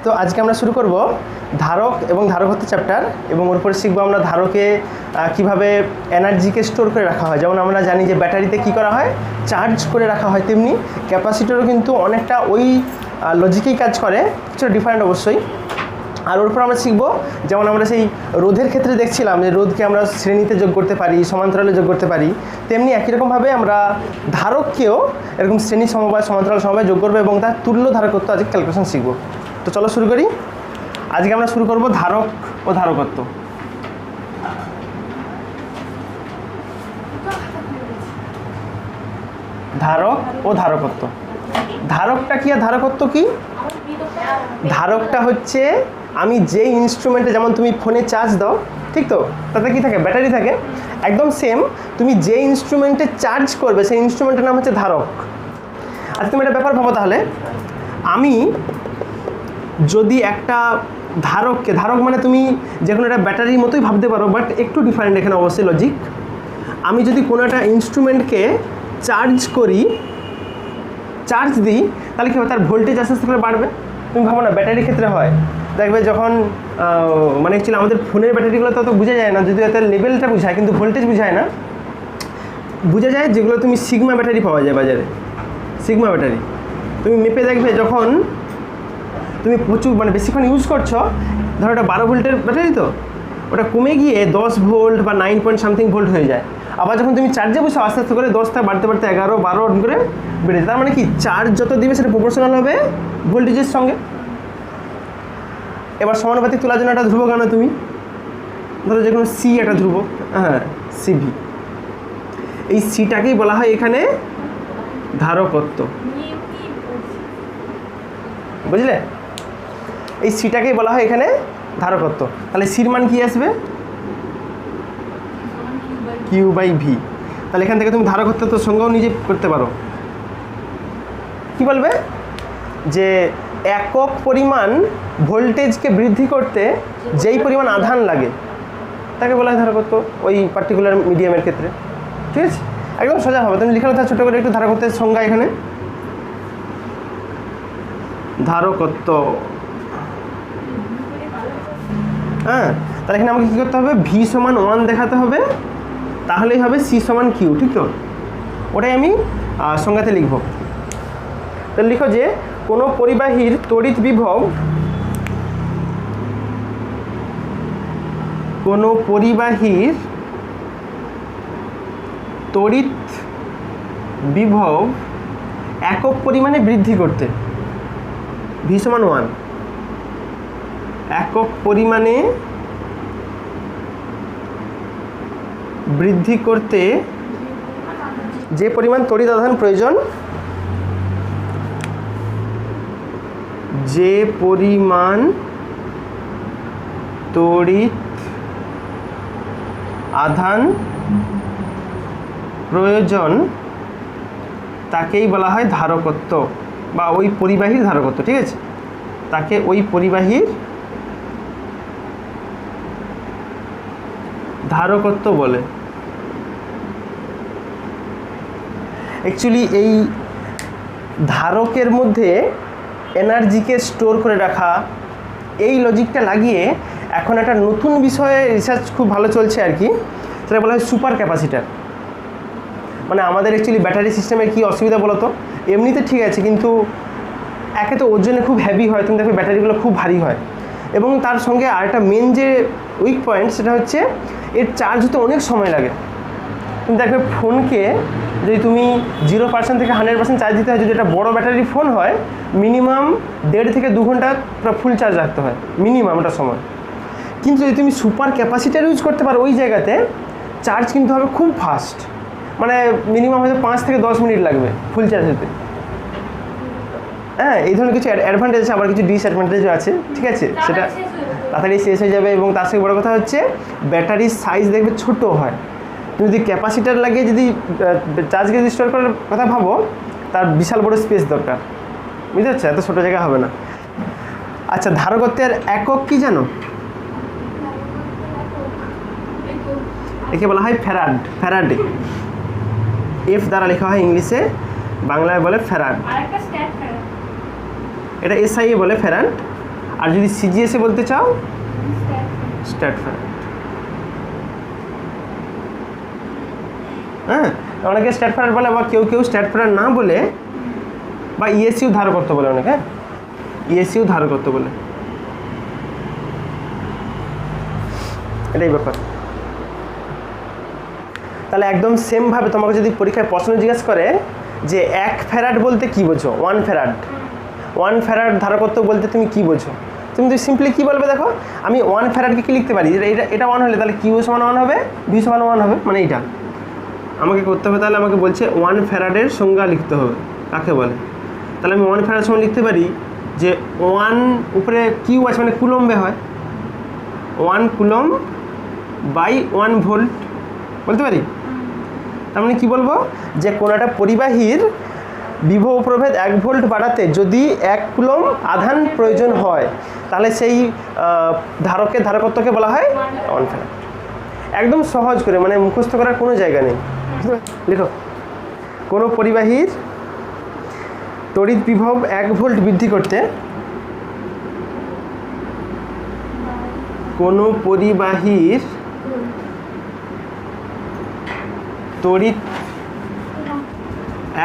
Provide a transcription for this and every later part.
তো আজকে আমরা শুরু করব ধারক এবং ধারকত্ব চ্যাপ্টার, এবং ওর উপরে শিখবো আমরা ধারকে কিভাবে এনার্জিকে স্টোর করে রাখা হয়। যেমন আমরা জানি যে ব্যাটারিতে কি করা হয়, চার্জ করে রাখা হয়, তেমনি ক্যাপাসিটরও কিন্তু অনেকটা ওই লজিকেই কাজ করে, কিছু ডিফারেন্ট অবশ্যই। আর ওর উপর আমরা শিখবো, যেমন আমরা সেই রোধের ক্ষেত্রে দেখছিলাম যে রোধকে আমরা শ্রেণীতে যোগ করতে পারি, সমান্তরালে যোগ করতে পারি, তেমনি একই রকমভাবে আমরা ধারককেও এরকম শ্রেণী সমবায়, সমান্তরাল সমবায় যোগ করবো এবং তার তুল্য ধারকত্ব আজকে ক্যালকুলেশন শিখবো। তো চলো শুরু করি। আজকে আমরা শুরু করব ধারক ও ধারকত্ব। ধারক ও ধারকত্ব। ধারকটা কি আর ধারকত্ব কি? ধারকটা হচ্ছে আমি যে ইনস্ট্রুমেন্টে, যেমন তুমি ফোনে চার্জ দাও, ঠিক তো, তাতে কি থাকে, ব্যাটারি থাকে, একদম সেম তুমি যে ইনস্ট্রুমেন্টে চার্জ করবে সেই ইনস্ট্রুমেন্টের নাম হচ্ছে ধারক। আচ্ছা তুমি একটা ব্যাপার ভাবো তাহলে, আমি যদি একটা ধারককে, ধারক মানে তুমি যে কোনো একটা ব্যাটারির মতোই ভাবতে পারো, বাট একটু ডিফারেন্ট এখানে অবশ্যই লজিক। আমি যদি কোনো একটা ইনস্ট্রুমেন্টকে চার্জ করি, চার্জ দিই, তাহলে কী হবে, তার ভোল্টেজ আস্তে আস্তে করে বাড়বে। তুমি ভাবো না ব্যাটারির ক্ষেত্রে হয়, দেখবে যখন মানে অ্যাকচুয়ালি আমাদের ফোনের ব্যাটারিগুলো তো বোঝা যায় না, যদি তার লেভেলটা বোঝায় কিন্তু ভোল্টেজ বোঝায় না। বোঝা যায় যেগুলো তুমি সিগমা ব্যাটারি পাওয়া যায় বাজারে, সিগমা ব্যাটারি তুমি মেপে দেখবে, যখন তুমি প্রচুর মানে বেশিক্ষণ ইউজ করছো, ধরো ওটা 12 ভোল্টের ব্যাটারি, তো ওটা কমে গিয়ে 10 ভোল্ট বা 9 পয়েন্ট সামথিং ভোল্ট হয়ে যায়। আবার যখন তুমি চার্জে বসো, আস্তে আস্তে করে 10 থেকে বাড়তে বাড়তে 11, 12 করে বেড়ে যায়। তার মানে কি, চার্জ যত দিবে সেটা প্রপোর্শনাল হবে ভোল্টেজের সঙ্গে। এবার সমানুপাতিক তোলার জন্য একটা ধ্রুবক আনো তুমি, ধরো যে কোনো সি একটা ধ্রুবক, হ্যাঁ সিভি, এই সিটাকেই বলা হয় এখানে ধারকত্ব, বুঝলে? এই সিটাকেই বলা হয় এখানে ধারকত্ব। তাহলে সির মান কি আসবে, কিউ বাই ভি। তাহলে এখান থেকে তুমি ধারকত্ব তো সংজ্ঞাও নিজে করতে পারো। কি বলবে, যে একক পরিমাণ ভোল্টেজকে বৃদ্ধি করতে যেই পরিমাণ আধান লাগে তাকে বলা হয় ধারকত্ব, ওই পার্টিকুলার মিডিয়ামের ক্ষেত্রে। ঠিক আছে, একদম সোজা হবে। তুমি লিখে ছোটো করে একটু ধারকত্বের সংজ্ঞা এখানে, ধারকত্ব। হ্যাঁ, তাহলে এখানে আমাকে কী করতে হবে, ভি সমান 1 দেখাতে হবে, তাহলেই হবে সি সমান কিউ, ঠিক তো? ওটাই আমি সংজ্ঞাতে লিখব। তাহলে লিখো যে কোনো পরিবাহীর তড়িৎ বিভব, কোনো পরিবাহীর তড়িৎ বিভব একক পরিমাণে বৃদ্ধি করতে, ভি সমান 1, একক পরিমাণে বৃদ্ধি করতে যে পরিমাণ তড়িৎ আধান প্রয়োজন, যে পরিমাণ তড়িৎ আধান প্রয়োজন তাকেই বলা হয় ধারকত্ব, বা ওই পরিবাহীর ধারকত্ব। ঠিক আছে, তাকে ওই পরিবাহীর ধারকত্ব বলে। অ্যাকচুয়ালি এই ধারকের মধ্যে এনার্জিকে স্টোর করে রাখা, এই লজিকটা লাগিয়ে এখন একটা নতুন বিষয়ে রিসার্চ খুব ভালো চলছে আর কি, সেটা বলা হয় সুপার ক্যাপাসিটার। মানে আমাদের অ্যাকচুয়ালি ব্যাটারি সিস্টেমের কী অসুবিধা বলো তো, এমনিতে ঠিক আছে, কিন্তু একে তো ওজনে খুব হেভি হয়, তুমি দেখবে ব্যাটারিগুলো খুব ভারী হয়, এবং তার সঙ্গে আরেকটা মেন যে উইক পয়েন্ট সেটা হচ্ছে এর চার্জ হতে অনেক সময় লাগে। তুমি দেখবে ফোনকে যদি তুমি 0% থেকে 100% চার্জ দিতে হয়, যদি একটা বড়ো ব্যাটারি ফোন হয়, মিনিমাম 1.5 থেকে 2 ঘন্টা ফুল চার্জ রাখতে হয় মিনিমাম ওটা সময়। কিন্তু যদি তুমি সুপার ক্যাপাসিটার ইউজ করতে পারো, ওই জায়গাতে চার্জ কিন্তু হবে খুব ফাস্ট, মানে মিনিমাম হয়তো 5 থেকে 10 মিনিট লাগবে ফুল চার্জ হতে। হ্যাঁ, এই ধরনের কিছু অ্যাডভান্টেজ আছে, আবার কিছু ডিসঅ্যাডভান্টেজও আছে। ঠিক আছে, সেটা তাড়াতাড়ি শেষ হয়ে যাবে, এবং তার সঙ্গে বড়ো কথা হচ্ছে ব্যাটারির সাইজ দেখবে ছোটো হয়। তুমি যদি ক্যাপাসিটার লাগিয়ে যদি চার্জকে যদি স্টোর করার কথা ভাবো, তার বিশাল বড় স্পেস দরকার, বুঝতে পারছো? এত ছোটো জায়গা হবে না। আচ্ছা, ধারকত্বের একক কি জানো? একে বলা হয় ফ্যারাড, ফ্যারাডে। এফ দ্বারা লেখা হয় ইংলিশে, বাংলায় বলে ফ্যারাড। এটা এসআই বলে ফ্যারাড, আর যদি সিজিএসে বলতে চাও স্ট্যাট ফ্যারাড। হ্যাঁ, অনেকে স্ট্যাট ফ্যারাড বলে, বা কেউ কেউ স্ট্যাট ফ্যারাড না বলে বা ইএসইউ ধারকত্ব বলে অনেকে, ইএসইউ ধারকত্ব বলে, এটাই ব্যাপার। তাহলে একদম সেমভাবে তোমাকে যদি পরীক্ষায় প্রশ্ন জিজ্ঞেস করে যে 1 ফ্যারাড বলতে কি বোঝো, 1 ফ্যারাড, 1 ফ্যারাড ধারকত্ব বলতে তুমি কি বোঝো, তুমি তো সিম্পলি কী বলবে, দেখো আমি 1 ফ্যারাডকে কি লিখতে পারি, এটা 1 হলে তাহলে কিউ সমান 1 হবে, ভি সমান 1 হবে, মানে এইটা আমাকে করতে হবে। তাহলে আমাকে বলছে 1 ফ্যারাডের সংজ্ঞা লিখতে হবে, কাকে বলে। তাহলে আমি 1 ফ্যারাড সমান লিখতে পারি যে 1 উপরে কিউ আছে মানে কুলম্বে হয়, 1 কুলম্ব বাই 1 ভোল্ট বলতে পারি। তার মানে কী বলবো, যে কোনো একটা পরিবাহীর বিভব প্রভেদ 1 ভোল্ট বাড়াতে যদি 1 কুলম্ব আধান প্রয়োজন হয়, তাহলে সেই ধারকের ধারকত্বকে বলা হয় 1 ফ্যারাড। একদম সহজ করে, মানে মুখস্থ করার কোনো জায়গা নেই। লিখো, কোনো পরিবাহীর তড়িৎ বিভব 1 ভোল্ট বৃদ্ধি করতে, কোনো পরিবাহীর তড়িৎ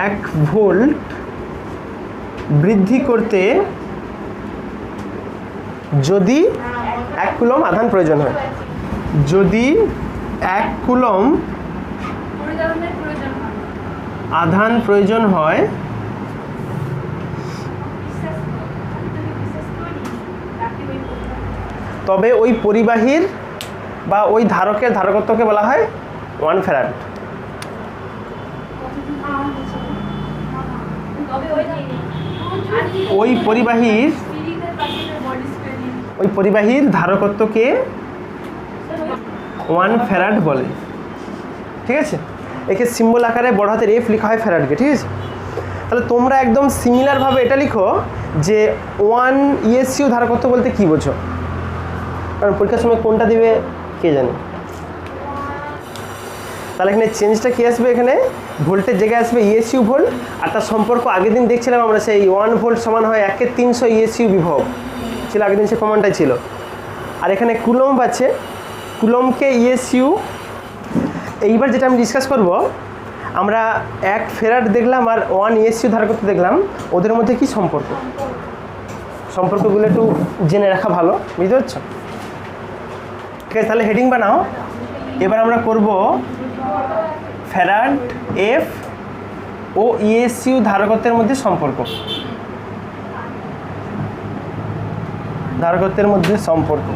1 ভোল্ট বৃদ্ধি করতে যদি 1 কুলম্ব আধান প্রয়োজন হয়, যদি 1 কুলম্ব আধান প্রয়োজন হয়, তবে ওই পরিবাহীর বা ওই ধারকের ধারকত্বকে বলা হয় 1 ফ্যারাড। ওই পরিবাহীর ধারকত্বকে 1 ফ্যারাড বলে, ঠিক আছে। একে সিম্বল আকারে বড় হাতের এফ লেখা হয় ফ্যারাডকে, ঠিক আছে। তাহলে তোমরা একদম সিমিলারভাবে এটা লিখো যে 1 ইএসইউ ধারকত্ব বলতে কী বোঝো, কারণ পরীক্ষার সময় কোনটা দিবে কে জানে। তাহলে এখানে চেঞ্জটা কী আসবে, এখানে ভোল্টের জায়গায় আসবে ইএসইউ ভোল্ট, আর তার সম্পর্ক আগের দিন দেখছিলাম আমরা, সেই 1 ভোল্ট সমান হয় 1/300 ইএসইউ বিভব ছিল, আগের দিন সে প্রমাণটাই ছিল। আর এখানে কুলম্ব আছে, কুলম্বকে ইএসইউ। এইবার যেটা আমি ডিসকাস করব, আমরা 1 ফ্যারাড দেখলাম আর 1 ইএসইউ ধারকত্ব দেখলাম, ওদের মধ্যে কি সম্পর্ক, সম্পর্কগুলো একটু জেনে রাখা ভালো, বুঝতে পারছো। ঠিক আছে, তাহলে হেডিং বানাও। এবার আমরা করব ফ্যারাড এফ ও ইএসইউ ধারকত্বের মধ্যে সম্পর্ক, ধারকত্বের মধ্যে সম্পর্ক।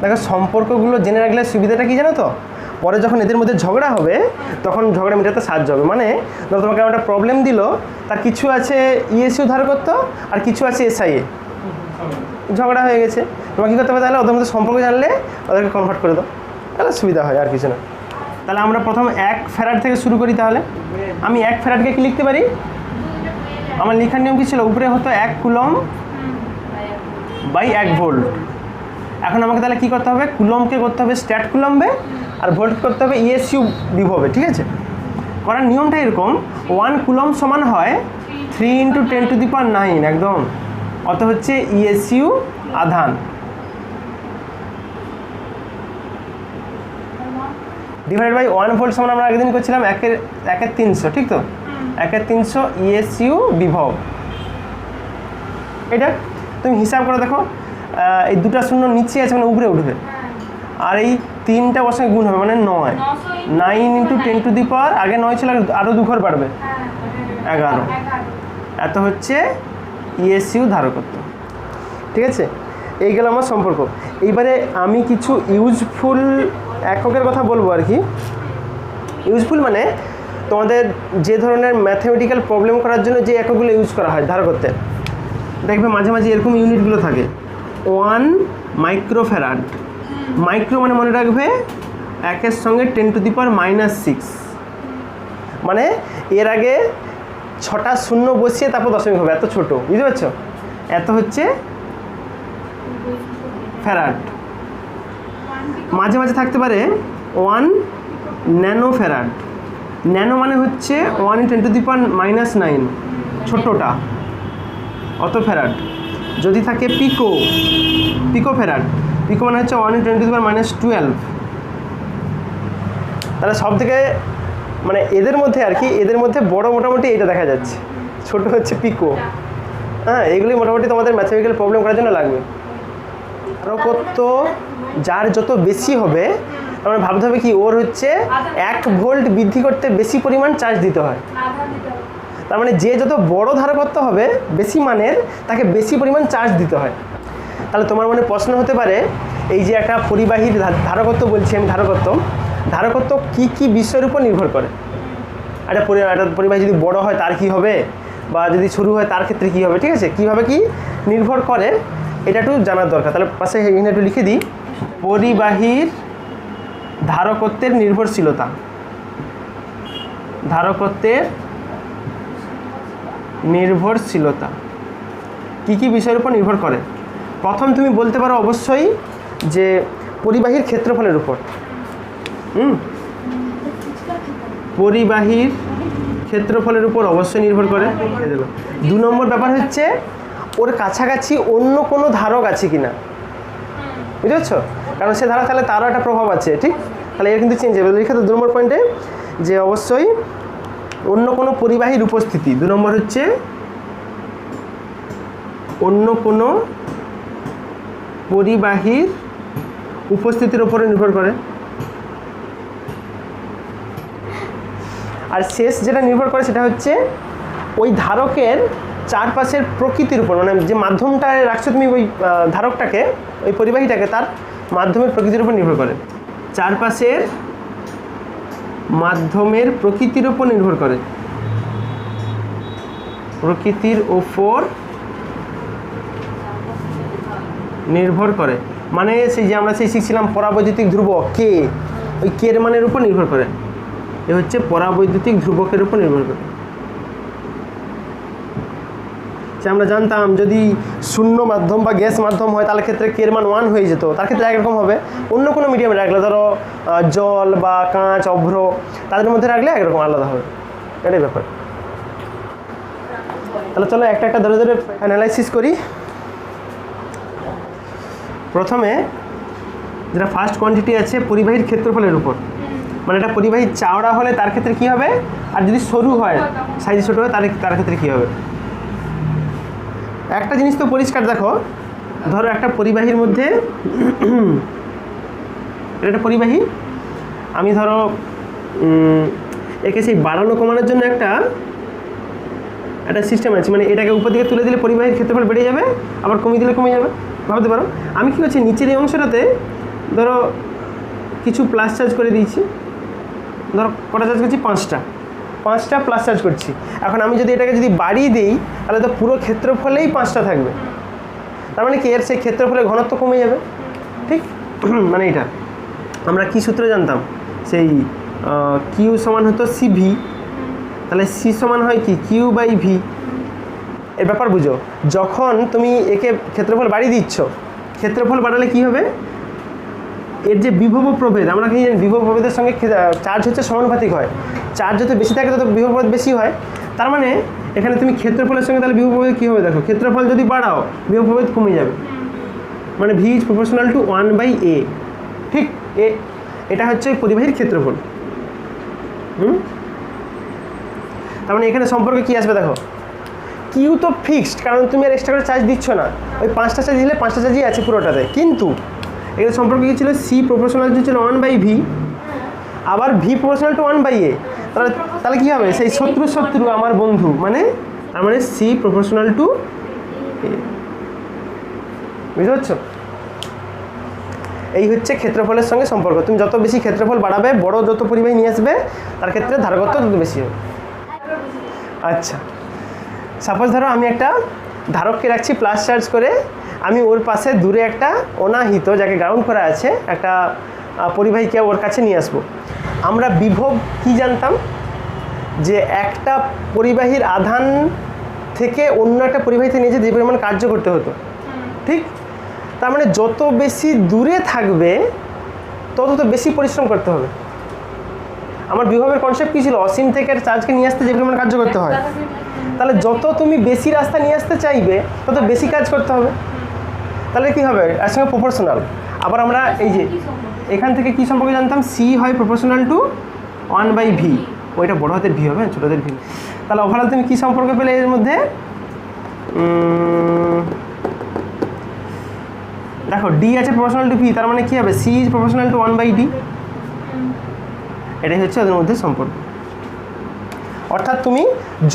দেখো, সম্পর্কগুলো জেনে রাখলে সুবিধাটা কি জানো তো, পরে যখন এদের মধ্যে ঝগড়া হবে তখন ঝগড়া মেটাতে সাহায্য হবে। মানে ধরো তোমাকে একটা প্রবলেম দিল, তার কিছু আছে ইএসইউ ধারকত্ব আর কিছু আছে এসআইএ, ঝগড়া হয়ে গেছে, তোমাকে কী করতে হবে, তাহলে ওদের মধ্যে সম্পর্ক জানলে ওদেরকে কনভার্ট করে দাও, তাহলে সুবিধা হয়, আর কিছু না। তাহলে আমরা প্রথম 1 ফ্যারাড থেকে শুরু করি। তাহলে আমি 1 ফ্যারাডকে কি লিখতে পারি, আমার লেখার নিয়ম কী ছিল, উপরে হতো 1 কুলম্ব বাই 1 ভোল্ট। এখন আমাকে তাহলে কী করতে হবে, কুলম্বকে করতে হবে স্ট্যাট কুলম্বে, আর ভোল্ট করতে হবে ইএসইউ বিভবে, ঠিক আছে। করার নিয়মটা এরকম, 1 কুলম্ব সমান হয় 3 × 10⁹, একদম, অত হচ্ছে ইএসইউ আধান, ডিভাইড বাই 1 ভোল্ট সমান আমরা আগের দিন করছিলাম 1/300, ঠিক তো, 1/300 ইএসইউ বিভব। এটা তুমি হিসাব করে দেখো, এই দুটা শূন্য নিচে আছে মানে উপরে উঠবে, আর এই 3টা ওর সঙ্গে গুণ হবে মানে 9, 9 × 10⁻, আগে 9 ছিল, আরও 2 ঘর বাড়বে, 11, এত হচ্ছে ইএসইউ ধারকত্ব, ঠিক আছে। এই গেল আমার সম্পর্ক। এইবারে আমি কিছু ইউজফুল এককের কথা বলবো আর কি। ইউজফুল মানে তোমাদের যে ধরনের ম্যাথমেটিক্যাল প্রবলেম করার জন্য যে এককগুলো ইউজ করা হয় ধারকত্বের, দেখবে মাঝে মাঝে এরকম ইউনিটগুলো থাকে। 1 মাইক্রোফ্যারাড, মাইক্রো মানে মনে রাখবে 1-এর সঙ্গে 10⁻⁻6, মানে এর আগে 6টা শূন্য বসিয়ে তারপর দশমিক হবে, এত ছোট, বুঝতে পারছো, এত হচ্ছে ফ্যারাড। মাঝে মাঝে থাকতে পারে 1 ন্যানো ফ্যারাড, ন্যানো মানে হচ্ছে 1 × 10⁻⁹, ছোটোটা, অত ফ্যারাড। যদি থাকে পিকো ফ্যারাড, পিকো মানে হচ্ছে 1 × 10⁻12। তাহলে সব থেকে মানে এদের মধ্যে আর কি, এদের মধ্যে বড় মোটামুটি এইটা দেখা যাচ্ছে, ছোট হচ্ছে পিকো। হ্যাঁ, এগুলি মোটামুটি তোমাদের ম্যাথমেটিক্যাল প্রবলেম করার জন্য লাগবে। ধারকত্ব যার যত বেশি হবে, আমরা ভাবতে হবে কি ওর হচ্ছে 1 ভোল্ট বৃদ্ধি করতে বেশি পরিমাণ চার্জ দিতে হয়। তার মানে যে যত বড় ধারকত্ব হবে বেশি মানের, তাকে বেশি পরিমাণ চার্জ দিতে হয়। তাহলে তোমার মনে প্রশ্ন হতে পারে, এই যে একটা পরিবাহীর ধারকত্ব বলছি আমি, ধারকত্ব কি কি বিষয়ের উপর নির্ভর করে? একটা পরিবাহী যদি বড় হয় তার কি হবে, বা যদি ছোট হয় তার ক্ষেত্রে কি হবে, ঠিক আছে? কিভাবে কি নির্ভর করে এটা একটু জানার দরকার। তাহলে পাশে এখানে একটু লিখে দিই, পরিবাহীর ধারকত্বের নির্ভরশীলতা। ধারকত্বের নির্ভরশীলতা কি কি বিষয়ের উপর নির্ভর করে? প্রথম তুমি বলতে পারো অবশ্যই যে পরিবাহীর ক্ষেত্রফলের উপর। পরিবাহীর ক্ষেত্রফলের উপর অবশ্যই নির্ভর করে। 2 নম্বর ব্যাপার হচ্ছে ওর কাছাকাছি অন্য কোনো ধারক আছে কিনা, বুঝতে পারছো? কারণ সে ধারক তাহলে তারও একটা প্রভাব আছে, ঠিক? তাহলে এর কিন্তু চেঞ্জ হবে। লিখে তো 2 নম্বর পয়েন্টে যে অবশ্যই অন্য কোনো পরিবাহীর উপস্থিতি। 2 নম্বর হচ্ছে অন্য কোনো পরিবাহীর উপস্থিতির উপরে নির্ভর করে। আর শেষ যেটা নির্ভর করে সেটা হচ্ছে ওই ধারকের চারপাশের প্রকৃতির উপর, মানে যে মাধ্যমটায় রাখছো তুমি ওই ধারকটাকে, ওই পরিবাহীটাকে, তার মাধ্যমের প্রকৃতির উপর নির্ভর করে। চারপাশের মাধ্যমের প্রকৃতির উপর নির্ভর করে। প্রকৃতির উপর নির্ভর করে মানে সেই যে আমরা সেই শিখছিলাম পরাবৈদ্যুতিক ধ্রুবক কে, ওই কে এর মানের উপর নির্ভর করে। এ হচ্ছে পরাবৈদ্যুতিক ধ্রুবকের উপর নির্ভর করে। সে আমরা জানতাম যদি শূন্য মাধ্যম বা গ্যাস মাধ্যম হয় তাহলে ক্ষেত্রে কে এর মান 1 হয়ে যেত, তার ক্ষেত্রে একরকম হবে। অন্য কোনো মিডিয়ামে রাখলে, ধরো জল বা কাঁচ, অভ্র, তাদের মধ্যে রাখলে একরকম আলাদা হবে। এটাই ব্যাপার। তাহলে চলো একটা একটা ধরে ধরে অ্যানালাইসিস করি। প্রথমে যেটা ফার্স্ট কোয়ান্টিটি আছে পরিবাহীর ক্ষেত্রফলের উপর, মানে এটা পরিবাহী চওড়া হলে তার ক্ষেত্রে কী হবে, আর যদি সরু হয়, সাইজ ছোটো হয়, তার ক্ষেত্রে কী হবে। একটা জিনিস তো পরিষ্কার দেখো, ধরো একটা পরিবাহীর মধ্যে, এটা একটা পরিবাহী, আমি ধরো একে সেই বাড়ানো কমানোর জন্য একটা সিস্টেম আছে, মানে এটাকে উপর দিকে তুলে দিলে পরিবাহীর ক্ষেত্রফল বেড়ে যাবে, আবার কমিয়ে দিলে কমে যাবে। ভাবতে পারো আমি কী করছি, নিচের এই অংশটাতে ধরো কিছু প্লাস চার্জ করে দিয়েছি, ধরো কটা চার্জ করছি, 5টা প্লাস চার্জ করছি। এখন আমি যদি এটাকে যদি বাড়িয়ে দিই তাহলে তো পুরো ক্ষেত্রফলেই 5টা থাকবে, তার মানে কি এর সেই ক্ষেত্রফলের ঘনত্ব কমে যাবে, ঠিক? মানে এটা আমরা কি সূত্রে জানতাম, সেই কিউ সমান হতো সিভি, তাহলে সি সমান হয় কি Q/V। এর ব্যাপার বুঝো, যখন তুমি একে ক্ষেত্রফল বাড়িয়ে দিচ্ছ, ক্ষেত্রফল বাড়ালে কি হবে, এর যে বিভব প্রভেদ, আমরা কি জানি বিভব প্রভেদের সঙ্গে চার্জ হচ্ছে সমানুপাতিক হয়, চার্জ যত বেশি থাকে তত বিভব প্রভেদ বেশি হয়। তার মানে এখানে তুমি ক্ষেত্রফলের সঙ্গে তাহলে বিভব প্রভেদ কী হবে দেখো, ক্ষেত্রফল যদি বাড়াও বিভব প্রভেদ কমে যাবে, মানে V is proportional to 1/A, ঠিক? এটা হচ্ছে পরিবাহীর ক্ষেত্রফল। তার মানে এখানে সম্পর্কে কী আসবে দেখো, কিউ তো ফিক্সড, কারণ তুমি আর এক্সট্রা করে চার্জ দিচ্ছ না, ওই 5টা চার্জ দিলে 5টা চার্জই আছে পুরোটাতে। কিন্তু এখানে সম্পর্কে কী ছিল, সি প্রপোর্শনাল ছিল 1/V, আবার V proportional to 1/A। তাহলে কী হবে, সেই শত্রু আমার বন্ধু, মানে তার মানে সি প্রপোর্শনাল টু A। বুঝতে পারছো? এই হচ্ছে ক্ষেত্রফলের সঙ্গে সম্পর্ক। তুমি যত বেশি ক্ষেত্রফল বাড়াবে, বড় যত পরিবাহী নিয়ে আসবে, তার ক্ষেত্রে ধারকত্ব তত বেশি হবে। আচ্ছা, সাপোজ ধরো আমি একটা ধারককে রাখছি প্লাস চার্জ করে, আমি ওর পাশে দূরে একটা অনাহিত, যাকে গ্রাউন্ড করা আছে, একটা পরিবাহীকে ওর কাছে নিয়ে আসবো। আমরা বিভব কি জানতাম, যে একটা পরিবাহীর আধান থেকে অন্য একটা পরিবাহীতে নিয়ে যে পরিমাণ কার্য করতে হতো, ঠিক? তার মানে যত বেশি দূরে থাকবে তত বেশি পরিশ্রম করতে হবে। আমার বিভবের কনসেপ্ট কী ছিল, অসীম থেকে চার্জকে নিয়ে আসতে যে পরিমাণ কার্য করতে হয়, তাহলে যত তুমি বেশি রাস্তা নিয়ে আসতে চাইবে তত বেশি কাজ করতে হবে। তাহলে কি হবে, এর সঙ্গে প্রপোর্শনাল। আবার আমরা এই যে এখান থেকে কি সম্পর্কে জানতাম, সি হয় প্রপোর্শনাল টু 1/v, ওইটা বড় হাতের ভি হবে, ছোট হাতের ভি। তাহলে ওভারঅল তুমি কি সম্পর্ক পেলে এর মধ্যে, দেখো ডি আছে প্রপোর্শনাল টু ভি, তার মানে কি হবে, C is proportional to 1/d। এটাই হচ্ছে ওদের মধ্যে সম্পর্ক। অর্থাৎ তুমি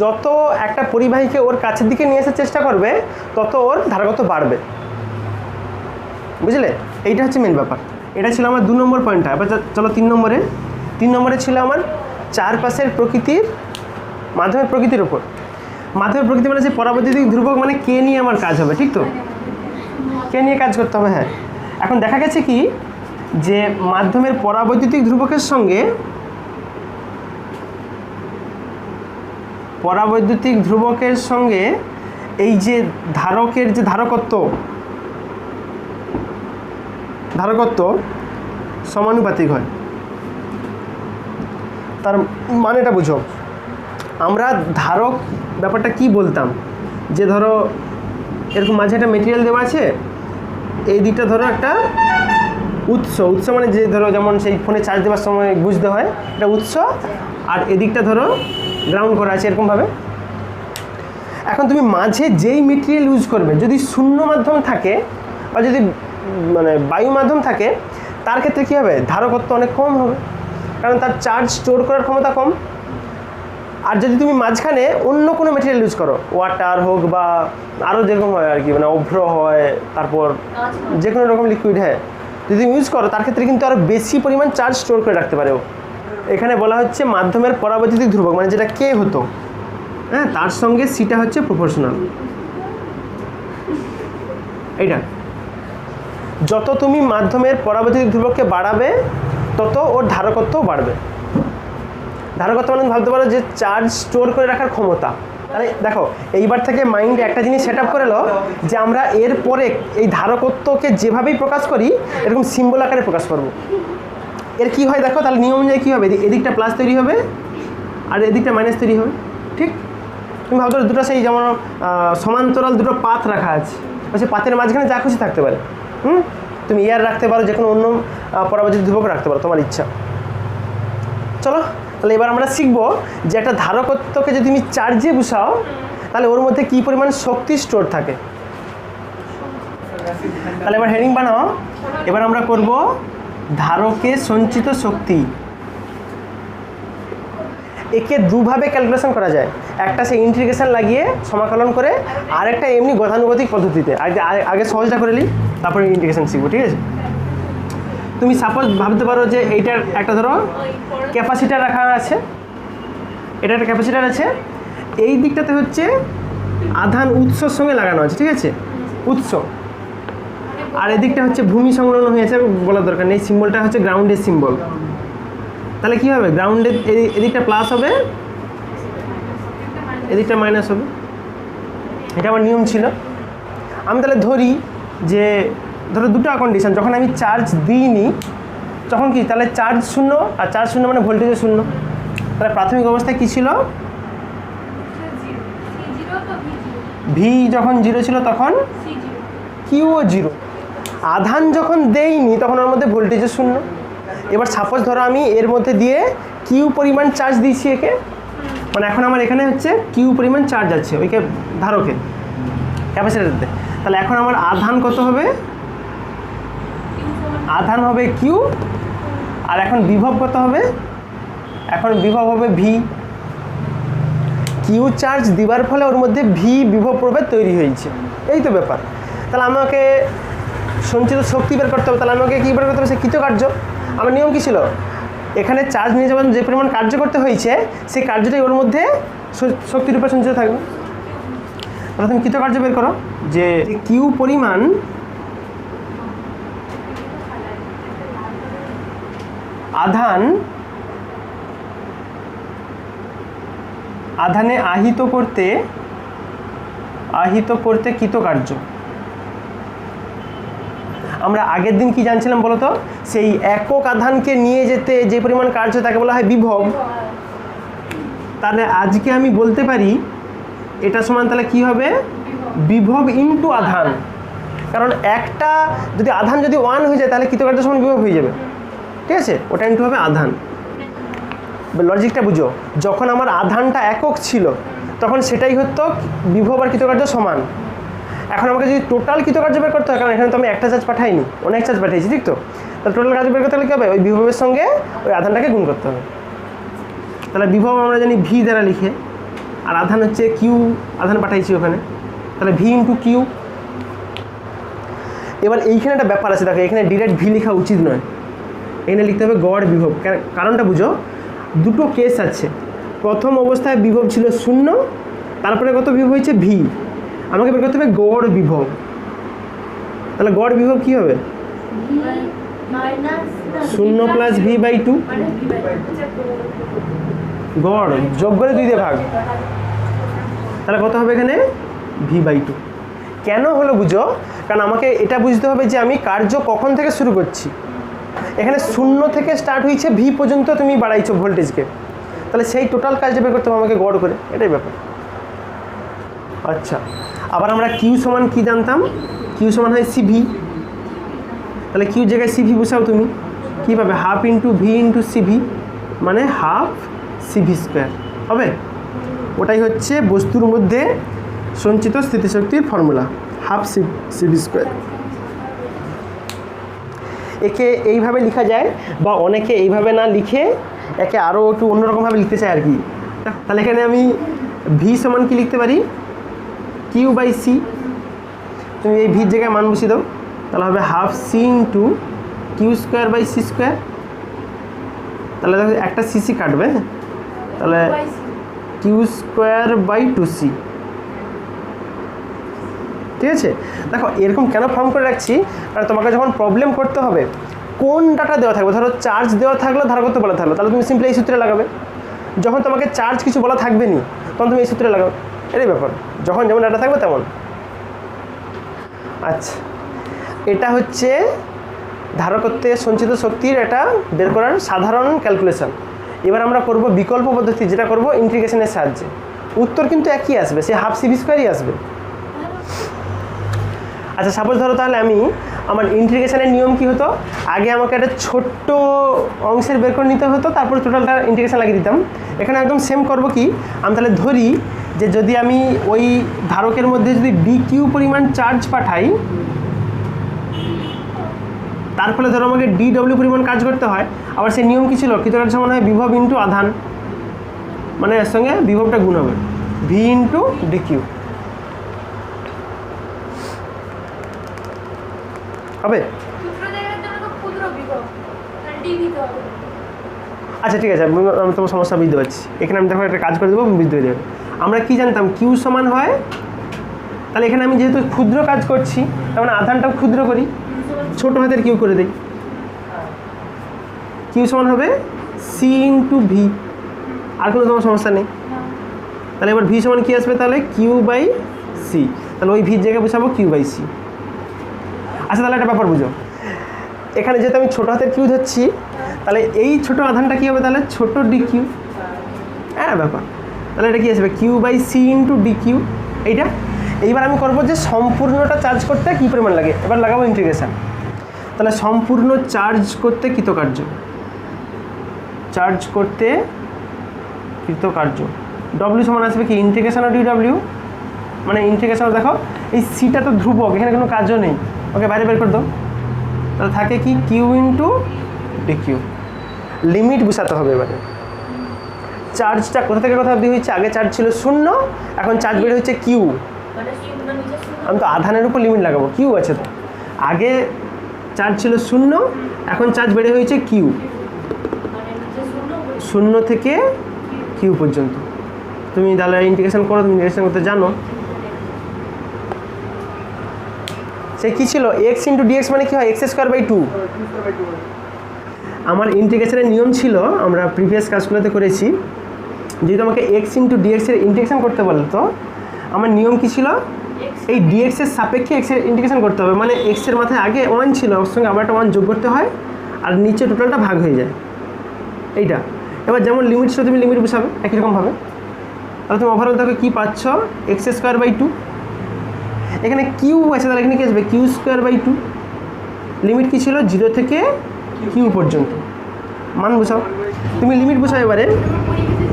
যত একটা পরিবাহীকে ওর কাছের দিকে নিয়ে আসার চেষ্টা করবে তত ওর ধারাগত বাড়বে, বুঝলে? এইটা হচ্ছে মেন ব্যাপার। এটা ছিল আমার 2 নম্বর পয়েন্টটা। এবার চলো 3 নম্বরে। 3 নম্বরে ছিল আমার চারপাশের প্রকৃতির, মাধ্যমের প্রকৃতির ওপর। মাধ্যমের প্রকৃতি মানে যে পরাবৈদ্যুতিক ধ্রুবক, মানে কে নিয়ে আমার কাজ হবে, ঠিক তো? কে নিয়ে কাজ করতে হবে, হ্যাঁ। এখন দেখা গেছে কি যে মাধ্যমের পরাবৈদ্যুতিক ধ্রুবকের সঙ্গে এই যে ধারকের যে ধারকত্ব সমানুপাতিক হয়। তার মানেটা বুঝো, আমরা ধারক ব্যাপারটা কি বলতাম, যে ধরো এরকম মাঝে একটা মেটেরিয়াল দেওয়া আছে, এই দিকটা ধরো একটা উৎস মানে যে ধরো যেমন সেই ফোনে চার্জ দেওয়ার সময় বুঝতে হয় এটা উৎস, আর এদিকটা ধরো গ্রাউন্ড করা আছে এরকমভাবে। এখন তুমি মাঝে যেই মেটেরিয়াল ইউজ করবে, যদি শূন্য মাধ্যম থাকে বা যদি মানে বায়ু মাধ্যম থাকে, তার ক্ষেত্রে কী হবে, ধারকত্ব অনেক কম হবে, কারণ তার চার্জ স্টোর করার ক্ষমতা কম। আর যদি তুমি মাঝখানে অন্য কোনো মেটেরিয়াল ইউজ করো, ওয়াটার হোক বা আরও যেরকম হয় আর কি, মানে অভ্র হয়, তারপর যে কোনো রকম লিকুইড, হ্যাঁ, যদি তুমি ইউজ করো তার ক্ষেত্রে কিন্তু আরও বেশি পরিমাণ চার্জ স্টোর করে রাখতে পারে ও। এখানে বলা হচ্ছে মাধ্যমের পরাবৈদ্যুতিক ধ্রুবক, মানে যেটা কে হতো, হ্যাঁ, তার সঙ্গে সিটা হচ্ছে প্রপোর্শনাল। এইটা যত তুমি মাধ্যমের পরাবৈদ্যুতিক ধ্রুবককে বাড়াবে তত ওর ধারকত্বও বাড়বে। ধারকত্ব মানে ভাবতে পারো যে চার্জ স্টোর করে রাখার ক্ষমতা। তাহলে দেখো এইবার থেকে মাইন্ডে একটা জিনিস সেট আপ করে লো যে আমরা এরপরে এই ধারকত্বকে যেভাবেই প্রকাশ করি এরকম সিম্বল আকারে প্রকাশ করব। এর কি হয় দেখো, তাহলে নিয়ম অনুযায়ী কী হবে, এদিকটা প্লাস তৈরি হবে আর এদিকটা মাইনাস তৈরি হবে, ঠিক? তুমি ভাবতে পারো দুটো সেই যেমন সমান্তরাল দুটো পাত রাখা আছে, সেই পাতের মাঝখানে যা খুশি থাকতে পারে, তুমি ইয়ার রাখতে পারো, যে কোনো অন্য পরাবৈদ্যুতিক ধ্রুবক রাখতে পারো, তোমার ইচ্ছা। চলো তাহলে এবার আমরা শিখবো যে একটা ধারকত্বকে যদি তুমি চার্জে বসাও তাহলে ওর মধ্যে কী পরিমাণ শক্তি স্টোর থাকে। তাহলে এবার হেডিং বানাও। এবার আমরা করব ধারকে সঞ্চিত শক্তি। একে দুভাবে ক্যালকুলেশন করা যায়, একটা সে ইন্টিগ্রেশন লাগিয়ে সমাকলন করে, আর একটা এমনি গতানুগতিক পদ্ধতিতে। আগে সহজটা করে নিই, তারপরে ইন্টিগ্রেশন শিখবো, ঠিক আছে? তুমি সাপোজ ভাবতে পারো যে এইটার একটা ধরো ক্যাপাসিটার রাখা আছে, এটা একটা ক্যাপাসিটার আছে, এই দিকটাতে হচ্ছে আধান উৎসর সঙ্গে লাগানো আছে, ঠিক আছে, উৎস, আর এদিকটা হচ্ছে ভূমি সংলগ্ন হয়েছে, বলার দরকার নেই, সিম্বলটা হচ্ছে গ্রাউন্ডের সিম্বল। তাহলে কী হবে, গ্রাউন্ডের এদিকটা প্লাস হবে, এদিকটা মাইনাস হবে। এটা আমার নিয়ম ছিল। আমি তাহলে ধরি যে ধরো দুটো কন্ডিশন, যখন আমি চার্জ দিইনি তখন কি, তাহলে চার্জ শূন্য, আর চার্জ শূন্য মানে ভোল্টেজও শূন্য। তাহলে প্রাথমিক অবস্থায় কী ছিল, ভি যখন 0 ছিল তখন কিউও 0। আধান যখন দেইনি তখন ওর মধ্যে ভোল্টেজও শূন্য। এবার সাপোজ ধরো আমি এর মধ্যে দিয়ে কিউ পরিমাণ চার্জ দিয়েছি একে, মানে এখন আমার এখানে হচ্ছে কিউ পরিমাণ চার্জ আছে ওইকে ধারকে ক্যাপাসিটারতে, তাহলে এখন আমার আধান কত হবে, আধান হবে কিউ, আর এখন বিভব কত হবে, এখন বিভব হবে ভি। কিউ চার্জ দেওয়ার ফলে ওর মধ্যে ভি বিভব প্রভেদ তৈরি হয়েছে, এই তো ব্যাপার। তাহলে আমাকে সঞ্চিত শক্তি বের করতে হবে, তাহলে আমাকে কী বের করতে হবে, সে কৃতকার্য। আমার নিয়ম কী ছিল, এখানে চার্জ নিয়ে যাবেন যে পরিমাণ কার্য করতে হয়েছে সেই কার্যটাই ওর মধ্যে শক্তিরূপে সঞ্চিত থাকবে। তাহলে তুমি কৃতকার্য বের করো, যে কিউ পরিমাণ আধানে আহিত করতে কৃতকার্য। আমরা আগের দিন কি জানছিলাম বলো তো, সেই একক আধানকে নিয়ে যেতে যে পরিমাণ কার্য তাকে বলা হয় বিভব। তাহলে আজকে আমি বলতে পারি এটা সমান তাহলে কি হবে বিভব ইনটু আধান, কারণ একটা যদি আধান যদি 1 হয়ে যায় তাহলে কৃতকার্য সমান বিভব হয়ে যাবে, ঠিক আছে, ওটা ইনটু হবে আধান। লজিকটা বুঝো, যখন আমার আধানটা একক ছিল তখন সেটাই হতো বিভব আর কৃতকার্য সমান। এখন আমাকে যদি টোটাল কৃতকার্য বের করতে হয়, কারণ এখানে তো আমি একটা চার্জ পাঠাইনি, অনেক চার্জ পাঠিয়েছি, ঠিক তো, তাহলে টোটাল কাজ বের করতে হলে কী হবে, ওই বিভবের সঙ্গে ওই আধানটাকে গুণ করতে হবে। তাহলে বিভব আমরা জানি ভি দ্বারা লিখে, আর আধান হচ্ছে কিউ, আধান পাঠাইছি ওখানে, তাহলে ভি ইন্টু কিউ। এবার এইখানে একটা ব্যাপার আছে, দেখো এখানে ডিরেক্ট ভি লেখা উচিত নয়, এখানে লিখতে হবে গড় বিভব। কারণটা বুঝো, দুটো কেস আছে। প্রথম অবস্থায় বিভব ছিল 0, তারপরে কত বিভব হয়েছে ভি, আমাকে বের করতে হবে গড় বিভব। তাহলে গড় বিভব কী হবে 0 প্লাস ভি বাই 2, গড় যোগ করে 2 দিয়ে ভাগ, তাহলে কত হবে এখানে ভি বাই 2। কেন হলো বুঝো, কারণ আমাকে এটা বুঝতে হবে যে আমি কার্য কখন থেকে শুরু করছি। এখানে 0 থেকে স্টার্ট হয়েছে ভি পর্যন্ত তুমি বাড়াইছো ভোল্টেজকে, তাহলে সেই টোটাল কাজ বের করতে হবে আমাকে গড় করে, এটাই ব্যাপার। আচ্ছা, আবার আমরা কিউ সমান কি জানতাম, কিউ সমান হয় সিভি, তাহলে কিউ জায়গায় সিভি বসাও তুমি, কী পাবে half into V into CV, মানে হাফ সিভি স্কোয়ার হবে। ওটাই হচ্ছে বস্তুর মধ্যে সঞ্চিত স্থিতিশক্তির ফর্মুলা, হাফ সিভি স্কোয়ার। একে এইভাবে লেখা যায়, বা অনেকে এইভাবে না লিখে একে আরও একটু অন্যরকমভাবে লিখতে চায় আর কি। তাহলে এখানে আমি ভি সমান কি লিখতে পারি, কিউ বাই সি, তুমি এই ভির জায়গায় মান বসিয়ে দাও, তাহলে হবে half C into q square by C square. তাহলে দেখো একটা সিসি কাটবে, তাহলে কিউ স্কোয়ার বাই 2c, ঠিক আছে। দেখো এরকম কেন ফর্ম করে রাখছি, কারণ তোমাকে যখন প্রবলেম করতে হবে কোন ডাটা দেওয়া থাকবে, ধরো চার্জ দেওয়া থাকলো, ধারকত্ব বলা থাকলো, তাহলে তুমি সিম্পলি এই সূত্রে লাগাবে। যখন তোমাকে চার্জ কিছু বলা থাকবে নি তখন তুমি এই সূত্রে লাগাবে, এটাই ব্যাপার, যখন যেমন ডাটা থাকবে তেমন। আচ্ছা, এটা হচ্ছে ধারকত্বে সঞ্চিত শক্তির এটা বের করার সাধারণ ক্যালকুলেশন। এবার আমরা করব বিকল্প পদ্ধতি, যেটা করব ইন্টিগ্রেশনের সাহায্যে। উত্তর কিন্তু একই আসবে, সে হাফ সিভি স্কোয়ারই আসবে। আচ্ছা, সাপোজ ধরো তাহলে আমি আমার ইন্টিগ্রেশনের নিয়ম কি হতো, আগে আমাকে একটা ছোট্ট অংশের বের করে নিতে হতো, তারপর টোটালটা ইন্টিগ্রেশন লাগিয়ে দিতাম। এখানে একদম সেম করব কি, আমি তাহলে ধরি যে যদি আমি ওই ধারকের মধ্যে যদি ডি কিউ পরিমাণ চার্জ পাঠাই, তার ফলে ধরো আমাকে ডি ডব্লিউ পরিমাণ কাজ করতে হয়। আবার সেই নিয়ম কী ছিল, কৃতকার্য সমান হয় বিভব ইন্টু আধান, মানে এর সঙ্গে বিভবটা গুণ হবে ভি ইন্টু ডি কিউ হবে। আচ্ছা ঠিক আছে, আমি তোমার সমস্যা বুঝতে পারছি। এখানে আমি দেখো একটা কাজ করে দেবো, বুঝতে পেরে যাবে। আমরা কি জানতাম কিউ সমান হয়, তাহলে এখানে আমি যেহেতু ক্ষুদ্র কাজ করছি তার মানে আধানটাও ক্ষুদ্র করি, ছোট হাতের কিউ করে দিই। কিউ সমান হবে সি ইন্টু ভি, আর কোনো তোমার সমস্যা নেই। তাহলে এবার ভি সমান কী আসবে, তাহলে কিউ বাই সি, তাহলে ওই ভির জায়গায় বসাবো কিউ বাই সি। আচ্ছা, তাহলে একটা ব্যাপার বুঝো, এখানে যেহেতু আমি ছোটো হাতের কিউ ধরছি, তাহলে এই ছোটো আধানটা কী হবে, তাহলে ছোটো ডি কিউ, হ্যাঁ ব্যাপার। তাহলে এটা কী আসবে, q by C into d q এইটা। এইবার আমি করবো যে সম্পূর্ণটা চার্জ করতে কী পরিমাণ লাগে, এবার লাগাবো ইন্টিগ্রেশন। তাহলে সম্পূর্ণ চার্জ করতে কৃতকার্য, চার্জ করতে কৃতকার্য, ডব্লিউ সমান আসবে কি ইন্টিগ্রেশন ডি ডব্লিউ, মানে ইন্টিগ্রেশন। দেখো এই সিটা তো ধ্রুবক, এখানে কোনো কাজও নেই, ওকে বাইরে বের করে দাও। তাহলে থাকে কি q into d q, limit বসাতে হবে। এবারে চার্জটা কোথা থেকে কোথা অবধি হয়েছে, আগে চার্জ ছিল 0, এখন চার্জ বেড়ে হচ্ছে কিউ। আমি তো আধানের উপর লিমিট লাগাবো, কিউ আছে তো, আগে চার্জ ছিল 0, এখন চার্জ বেড়ে হয়েছে কিউ, 0 থেকে কিউ পর্যন্ত। তুমি তাহলে ইন্টিগ্রেশন করো, তুমি ইন্টিগ্রেশন করতে জানো। সে কী ছিল, এক্স ইন্টু ডিএক্স মানে কী হয়, এক্স স্কোয়ার বাই 2। আমার ইন্টিগ্রেশনের নিয়ম ছিল, আমরা প্রিভিয়াস ক্লাসগুলোতে করেছি, যেহেতু আমাকে এক্স ইন্টু ডিএক্সের ইন্টিগ্রেশন করতে বলতো, আমার নিয়ম কী ছিল, এই ডিএক্সের সাপেক্ষে এক্সের ইন্টিগ্রেশন করতে হবে, মানে এক্সের মাথায় আগে 1 ছিল, ওর সঙ্গে আবার একটা 1 যোগ করতে হয়, আর নিচে টোটালটা ভাগ হয়ে যায় এইটা। এবার যেমন লিমিট ছিল, তুমি লিমিট বসাবে একই রকমভাবে। তাহলে তুমি ওভারঅল দেখো কী পাচ্ছ, এক্স স্কোয়ার বাই টু। এখানে কিউ আছে, তাহলে এখানে কী আসবে, Q square by two. Limit কী ছিল, 0 থেকে কিউ পর্যন্ত। মান বুঝাও, তুমি লিমিট বুঝাও এবারে।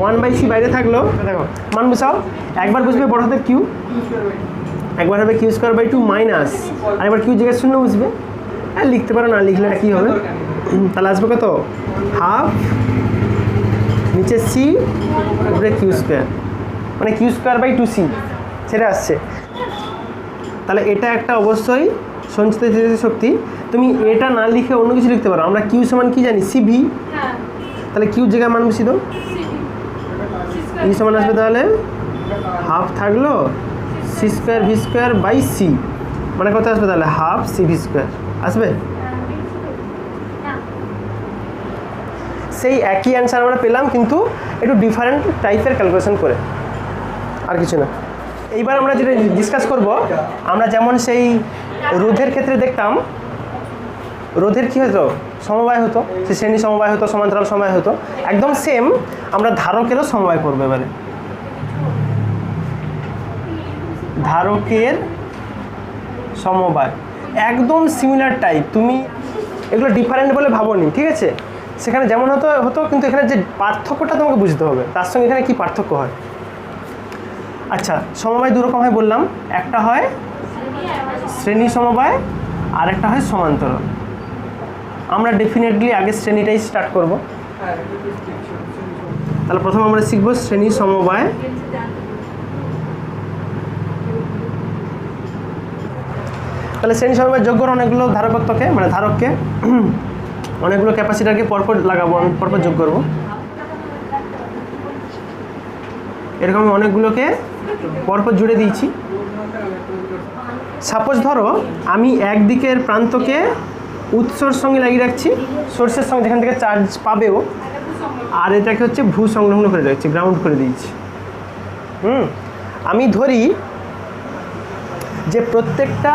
1/c বাইরে থাকলো, দেখো মান বুঝাও। একবার বুঝবে বড় হাতের কিউ, একবার হবে Q square by two minus, আর একবার কিউ জায়গায় শূন্য বুঝবে। আর লিখতে পারো, না লিখলে কী হবে, তাহলে আসবে কত, হাফ নিচে সি উপরে কিউ স্কোয়ার, মানে q square by two C সেটা আসছে। তাহলে এটা একটা অবশ্যই সঞ্চিত শক্তি। তুমি এটা না লিখে অন্য কিছু লিখতে পারো। আমরা কিউ সমান কি জানি, সি ভি। তাহলে কিউ জায়গায় মান বসিয়ে দাও, ই সমান আসবে তাহলে হাফ থাকলো C square V square by C, মানে কত আসবে তাহলে হাফ সি ভি স্কোয়ার আসবে। সেই একই অ্যান্সার আমরা পেলাম, কিন্তু একটু ডিফারেন্ট টাইপের ক্যালকুলেশন করে, আর কিছু না। এইবার আমরা যেটা ডিসকাস করব, আমরা যেমন সেই রোধের ক্ষেত্রে দেখতাম, রোধের কী হতো, সমবায় হতো, সে শ্রেণী সমবায় হতো, সমান্তরাল সমবায় হতো। একদম সেম আমরা ধারকেরও সমবায় করবো এবারে। ধারকের সমবায় একদম সিমিলার টাইপ। তুমি এগুলো ডিফারেন্ট বলে ভাবোনি, ঠিক আছে। সেখানে যেমন হতো কিন্তু এখানে যে পার্থক্যটা তোমাকে বুঝতে হবে, তার সঙ্গে এখানে কী পার্থক্য হয়। আচ্ছা, সমবায় দু রকম হয় বললাম, একটা হয় শ্রেণী সমবায় আর একটা হয় সমান্তরাল। আমরা ডেফিনেটলি আগে শ্রেণীটাই স্টার্ট করব। তাহলে প্রথম আমরা শিখব শ্রেণী সমবায়। তাহলে শ্রেণী সমবায় যোগ করো অনেকগুলো ধারকত্বকে, মানে ধারককে, অনেকগুলো ক্যাপাসিটারকে পরপর লাগাবো, আমি পরপর যোগ করবো। এরকম অনেকগুলোকে পরপর জুড়ে দিয়েছি। সাপোজ ধরো আমি একদিকের প্রান্তকে উৎসর সঙ্গে লাগিয়ে রাখছি, সোর্সের সঙ্গে, যেখান থেকে চার্জ পাবেও, আর এটাকে হচ্ছে ভূ সংলগ্ন করে রাখছি, গ্রাউন্ড করে দিয়েছি। আমি ধরি যে প্রত্যেকটা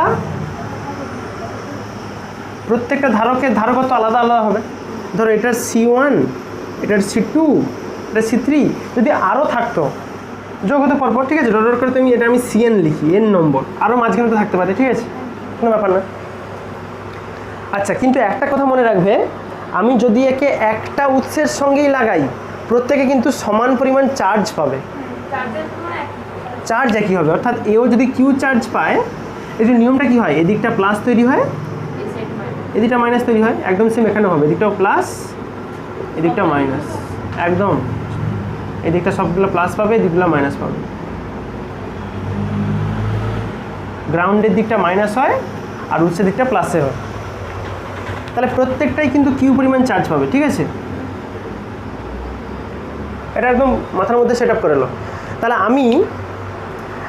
ধারকের ধারকত্ব আলাদা আলাদা হবে। ধরো এটার C1, এটার C2, এটা C3, যদি আরও থাকতো যোগ হতে পরপর, ঠিক আছে, ডট করে তুমি এটা আমি CN লিখি, N নম্বর, আরও মাঝখানে তো থাকতে পারে, ঠিক আছে, কোনো ব্যাপার না। আচ্ছা, কিন্তু একটা কথা মনে রাখবে, আমি যদি একে একটা উৎসের সঙ্গেই লাগাই, প্রত্যেকে কিন্তু সমান পরিমাণ চার্জ পাবে, চার্জ একই হবে। অর্থাৎ এও যদি কিউ চার্জ পায়, এই যে নিয়মটা কী হয়, এদিকটা প্লাস তৈরি হয়, এদিকটা মাইনাস তৈরি হয়, একদম সেম এখানে হবে, এদিকটাও প্লাস, এদিকটা মাইনাস, একদম এদিকটা সবগুলো প্লাস পাবে, এদিকগুলো মাইনাস পাবে। গ্রাউন্ডের দিকটা মাইনাস হয় আর উৎসের দিকটা প্লাসে হয়। তাহলে প্রত্যেকটাই কিন্তু কিউ পরিমাণ চার্জ পাবে, ঠিক আছে। এটা একদম মাথার মধ্যে সেট আপ করে লো। তাহলে আমি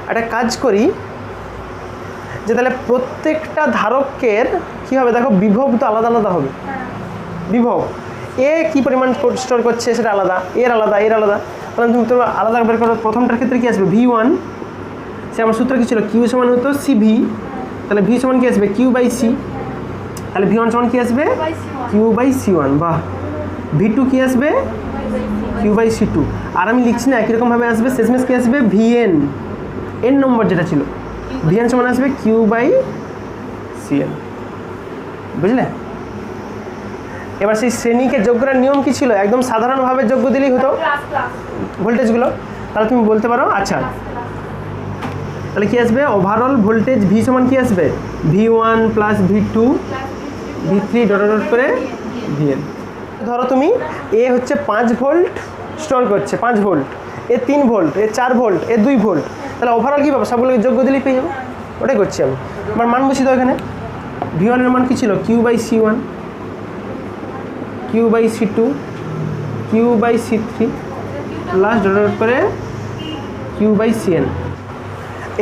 একটা কাজ করি, যে তাহলে প্রত্যেকটা ধারকের কী হবে, দেখো বিভব তো আলাদা আলাদা হবে। বিভব এ কী পরিমাণ স্টোর করছে সেটা আলাদা, এর আলাদা, এর আলাদা। তাহলে তুমি তো আলাদা বের করো। প্রথমটার ক্ষেত্রে কী আসবে, V1, সে আমার সূত্র কী ছিল, কিউ সমান হতো CV, তাহলে ভি সমান কী আসবে, কিউ বাই সি। তাহলে V1 সমান কী আসবে, কিউ বাই C1। বাহ। V2 কী আসবে, কিউ বাই C2। আর আমি লিখছি না, একই রকমভাবে আসবে, শেষমেশ কী আসবে, VN, N নম্বর যেটা ছিল, VN সমান আসবে কিউ বাই CN। বুঝলে? এবার সেই শ্রেণীকে যোগ করার নিয়ম কি ছিল, একদম সাধারণভাবে যোগ্য দিলেই হতো ভোল্টেজগুলো। তাহলে তুমি বলতে পারো, আচ্ছা তাহলে কী আসবে, ওভারঅল ভোল্টেজ ভি সমান কী আসবে, V1 plus V2 V3 dot dot করে VN। ধরো তুমি এ হচ্ছে 5 ভোল্ট স্টোর করছে, 5 ভোল্ট, এ 3 ভোল্ট, এ 4 ভোল্ট, এ 2 ভোল্ট। তাহলে ওভারঅল কী পাবো, সবগুলোকে যোগ্য দিলেই পেয়ে যাবো। ওটাই করছি আমি। আমার মান বসিয়ে দাও এখানে। V1 এর মান কী ছিল, q by C1, q by C2, q by C3 plus dot dot করে কিউ বাই CN।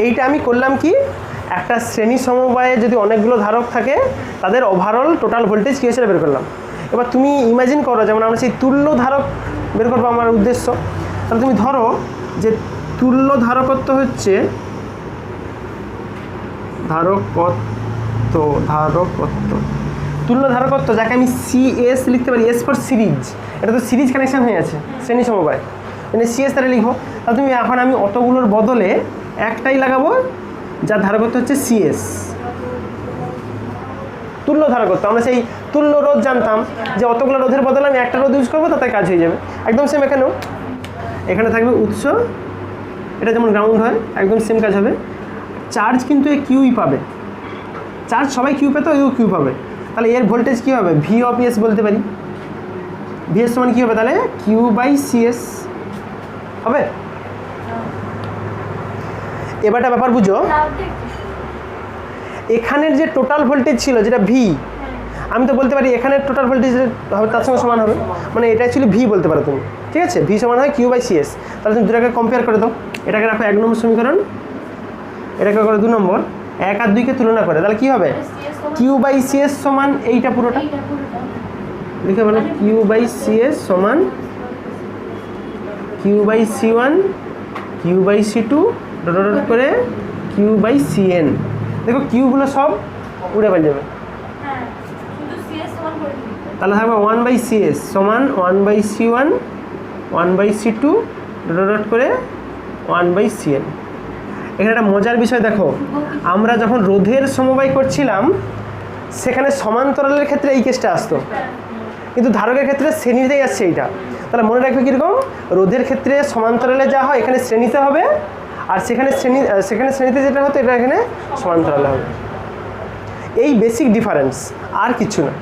এইটা আমি করলাম কি, একটা শ্রেণী সমবায়ে যদি অনেকগুলো ধারক থাকে, তাদের ওভারঅল টোটাল ভোল্টেজ কী হিসেবে বের করলাম। এবার তুমি ইমাজিন করো, যেমন আমরা সেই তুল্য ধারক বের করবো আমার উদ্দেশ্য। তাহলে তুমি ধরো যে তুল্য ধারকত্ব হচ্ছে তুল্য ধারকত্ব, যাকে আমি CS লিখতে পারি, S ফর সিরিজ। এটা তো সিরিজ কানেকশন হয়ে আছে শ্রেণী সমবায়। মানে সিএস তাহলে লিখবো। তাহলে তুমি এখন আমি অতগুলোর বদলে একটাই লাগাবো যার ধারকত্ব হচ্ছে সিএস, তুল্য ধারকত্ব। আমরা সেই তুল্য রোধ জানতাম যে অতগুলো রোধের বদলে আমি একটা রোধ ইউজ করবো, তাতে কাজ হয়ে যাবে। একদম সেম এখানেও, এখানে থাকবে উৎস, এটা যেমন গ্রাউন্ড হয়, একদম সেম কাজ হবে। চার্জ কিন্তু এ কিউই পাবে, চার্জ সবাই কিউ পেতো, এও কিউ পাবে। তাহলে এর ভোল্টেজ কী হবে, ভি অফ এস বলতে পারি। ভি এস সমান কী হবে তাহলে, কিউ বাই সিএস হবে। এবারটা ব্যাপার বুঝো, এখানের যে টোটাল ভোল্টেজ ছিল যেটা ভি, আমি তো বলতে পারি এখানের টোটাল ভোল্টেজ হবে তার সঙ্গে সমান হবে, মানে এটা অ্যাকচুয়ালি ভি বলতে পারো তুমি, ঠিক আছে। ভি সমান হয় কিউ বাই সিএস। তাহলে তুমি দুটাকে কম্পেয়ার করে দাও, এটাকে রাখো 1 নম্বর সমীকরণ, এটাকে করো 2 নম্বর, 1 আর 2কে তুলনা করে, তাহলে কী হবে, কিউ বাই সিএস সমান এইটা পুরোটা লিখে বলো, কিউ বাই সিএস সমান q by C one, q by C two, dot dot করে কিউ বাই সিএন। দেখো কিউগুলো সব উড়ে বেড়ে যাবে, তাহলে থাকবে 1 বাই সিএস সমান 1 by C one, 1 by C two, dot dot করে 1 বাই সিএন। এখানে একটা মজার বিষয় দেখো, আমরা যখন রোধের সমবায় করছিলাম সেখানে সমান্তরালের ক্ষেত্রে এই কেসটা আসতো, কিন্তু ধারকের ক্ষেত্রে শ্রেণীতেই আসছে এইটা। তাহলে মনে রাখবে কীরকম, রোধের ক্ষেত্রে সমান্তরালে যা হয় এখানে শ্রেণীতে হবে, আর সেখানে শ্রেণীতে যেটা হতো এটা এখানে সমান্তরালে হবে। এই বেসিক ডিফারেন্স, আর কিছু না।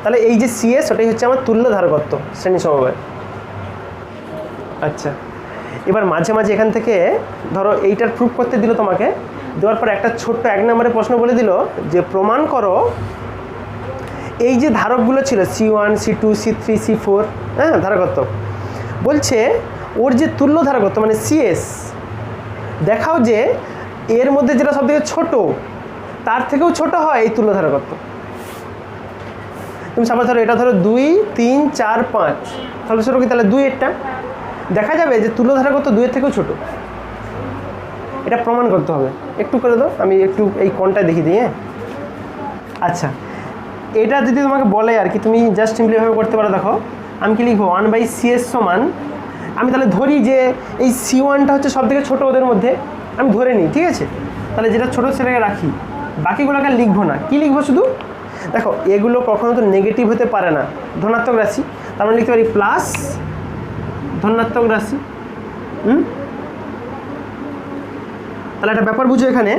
তাহলে এই যে সিএস ওটাই হচ্ছে আমার তুল্য ধারকত্ব শ্রেণী সমবায়। আচ্ছা, এবার মাঝে মাঝে এখান থেকে ধরো এইটার প্রুফ করতে দিল তোমাকে, দেওয়ার পর একটা ছোট্ট 1 নম্বরের প্রশ্ন বলে দিল যে প্রমাণ করো এই যে ধারকগুলো ছিল C1, C2, C3, C4, হ্যাঁ ধারকত্ব, বলছে ওর যে তুল্য ধারকত্ব মানে সিএস দেখাও যে এর মধ্যে যেটা সবথেকে ছোট তার থেকেও ছোট হয় এই তুল্য ধারকত্ব। তুমি সাপোজ ধরো এটা ধরো 2, 3, 4, 5, তাহলে ছোটো কি, তাহলে 2 এরটা দেখা যাবে যে তুল্য ধারকত্ব 2 এর থেকেও ছোট। এটা প্রমাণ করতে হবে, একটু করে দাও, আমি একটু এই কোণটা দেখিয়ে দিই। হ্যাঁ আচ্ছা, এটা যদি তোমাকে বলে আর কি, তুমি জাস্ট সিম্পলিভাবে করতে পারো। দেখো আমি কি লিখবো, 1 বাই সিএস সমান, আমি তাহলে ধরি যে এই C1টা হচ্ছে সব থেকে ছোটো ওদের মধ্যে, আমি ধরে নিই, ঠিক আছে। তাহলে যেটা ছোটো সেটাকে রাখি, বাকিগুলোকে লিখবো না। কি লিখবো শুধু, দেখো এগুলো কখনো তো নেগেটিভ হতে পারে না, ধনাত্মক রাশি, তার মানে লিখতে পারি প্লাস ধনাত্মক রাশি। তাহলে একটা ব্যাপার বুঝো, এখানে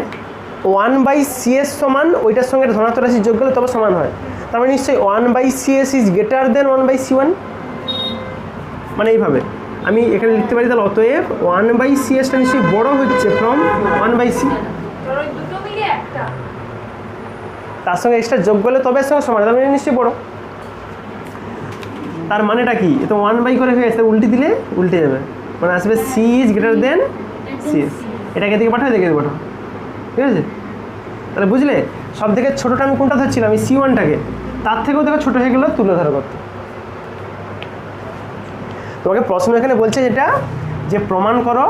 1 বাই সিএস সমান ওইটার সঙ্গে ধনাত্মক রাশি যোগ করলে তবে সমান হয়, তার মানে নিশ্চয়ই 1 by CS is greater than 1 by C1, মানে এইভাবে আমি এখানে লিখতে পারি। তাহলে অতএব 1 বাই সিএসটা নিশ্চয়ই বড় হচ্ছে ফ্রম 1 বাই সি, তার সঙ্গে এক্সট্রা যোগ করলে তবে এর সঙ্গে সমান, তার মানে নিশ্চয়ই বড়। তার মানেটা কি, এ তো 1 বাই করে হয়ে আসছে, উল্টে দিলে উল্টে যাবে, মানে আসবে C is greater than CS. এটাকে দিকে পাঠাও, দেখে পাঠাও, ঠিক আছে। তাহলে বুঝলে সব থেকে ছোটোটা আমি কোনটা ধরছিলাম, আমি C1টাকে, তার থেকেও দেখো ছোটো হয়ে গেল তুল্য ধারকত্ব। তোমাকে প্রশ্ন এখানে বলছে যেটা, যে প্রমাণ করো